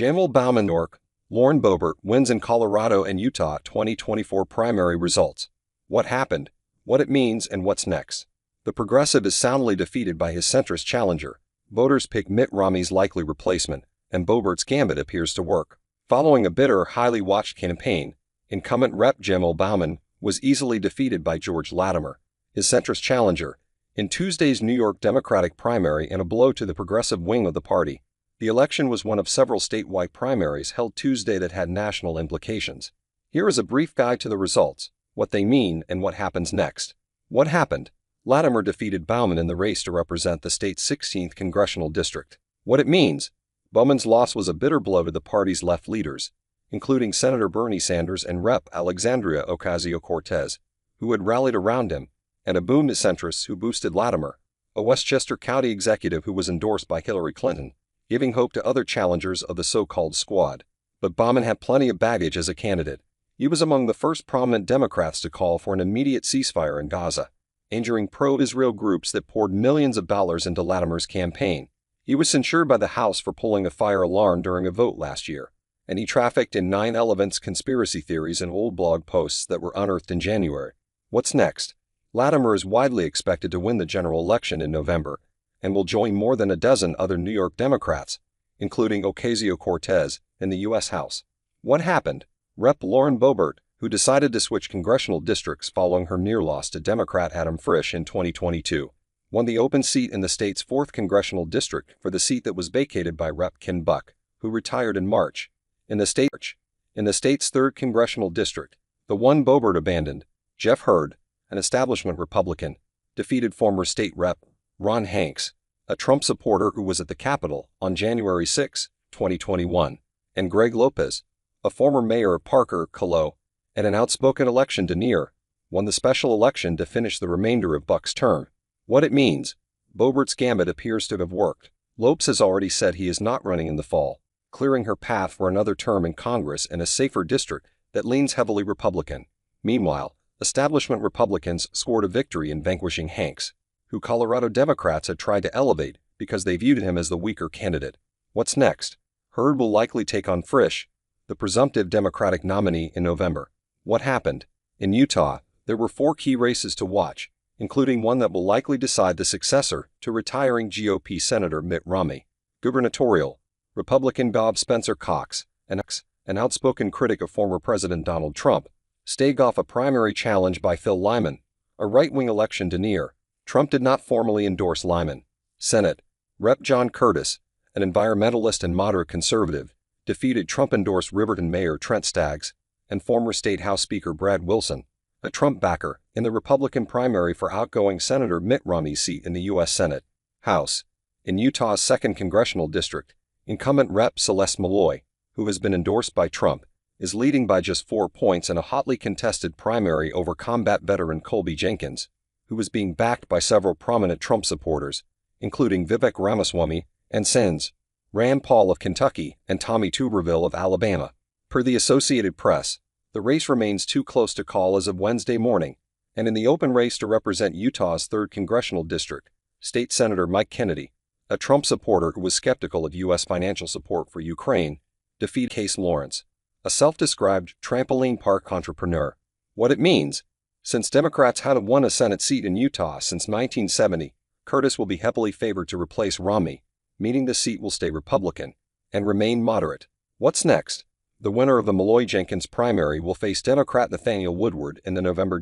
Jamaal Bowman, New York. Lauren Boebert wins in Colorado and Utah 2024 primary results. What happened, what it means, and what's next? The progressive is soundly defeated by his centrist challenger. Voters pick Mitt Romney's likely replacement, and Boebert's gambit appears to work. Following a bitter, highly watched campaign, incumbent Rep. Jamaal Bowman was easily defeated by George Latimer, his centrist challenger, in Tuesday's New York Democratic primary in a blow to the progressive wing of the party. The election was one of several statewide primaries held Tuesday that had national implications. Here is a brief guide to the results, what they mean, and what happens next. What happened? Latimer defeated Bowman in the race to represent the state's 16th congressional district. What it means? Bowman's loss was a bitter blow to the party's left leaders, including Senator Bernie Sanders and Rep. Alexandria Ocasio-Cortez, who had rallied around him, and a boom to centrists who boosted Latimer, a Westchester County executive who was endorsed by Hillary Clinton, giving hope to other challengers of the so-called squad. But Bowman had plenty of baggage as a candidate. He was among the first prominent Democrats to call for an immediate ceasefire in Gaza, injuring pro-Israel groups that poured millions of dollars into Latimer's campaign. He was censured by the House for pulling a fire alarm during a vote last year, and he trafficked in 9/11's conspiracy theories and old blog posts that were unearthed in January. What's next? Latimer is widely expected to win the general election in November, and will join more than a dozen other New York Democrats, including Ocasio-Cortez, in the U.S. House. What happened? Rep. Lauren Boebert, who decided to switch congressional districts following her near loss to Democrat Adam Frisch in 2022, won the open seat in the state's 4th congressional district for the seat that was vacated by Rep. Ken Buck, who retired in March. In the state's 3rd congressional district, the one Boebert abandoned, Jeff Hurd, an establishment Republican, defeated former state rep. Ron Hanks, a Trump supporter who was at the Capitol on January 6, 2021, and Greg Lopez, a former mayor of Parker, Colo, and an outspoken election denier, won the special election to finish the remainder of Buck's term. What it means? Boebert's gambit appears to have worked. Lopez has already said he is not running in the fall, clearing her path for another term in Congress in a safer district that leans heavily Republican. Meanwhile, establishment Republicans scored a victory in vanquishing Hanks, who Colorado Democrats had tried to elevate because they viewed him as the weaker candidate. What's next? Hurd will likely take on Frisch, the presumptive Democratic nominee, in November. What happened? In Utah, there were 4 key races to watch, including one that will likely decide the successor to retiring GOP Senator Mitt Romney. Gubernatorial, Republican Bob Spencer Cox, an outspoken critic of former President Donald Trump, staved off a primary challenge by Phil Lyman, a right-wing election denier. Trump did not formally endorse Lyman. Senate, Rep. John Curtis, an environmentalist and moderate conservative, defeated Trump-endorsed Riverton Mayor Trent Staggs and former State House Speaker Brad Wilson, a Trump backer, in the Republican primary for outgoing Senator Mitt Romney's seat in the U.S. Senate. House. In Utah's 2nd congressional district, incumbent Rep. Celeste Malloy, who has been endorsed by Trump, is leading by just 4 points in a hotly contested primary over combat veteran Colby Jenkins, who is being backed by several prominent Trump supporters, including Vivek Ramaswamy and Sens. Rand Paul of Kentucky and Tommy Tuberville of Alabama. Per the Associated Press, the race remains too close to call as of Wednesday morning, and in the open race to represent Utah's 3rd congressional district, State Senator Mike Kennedy, a Trump supporter who was skeptical of U.S. financial support for Ukraine, defeated Case Lawrence, a self-described trampoline park entrepreneur. What it means? Since Democrats hadn't won a Senate seat in Utah since 1970, Curtis will be heavily favored to replace Romney, meaning the seat will stay Republican and remain moderate. What's next? The winner of the Malloy-Jenkins primary will face Democrat Nathaniel Woodward in the November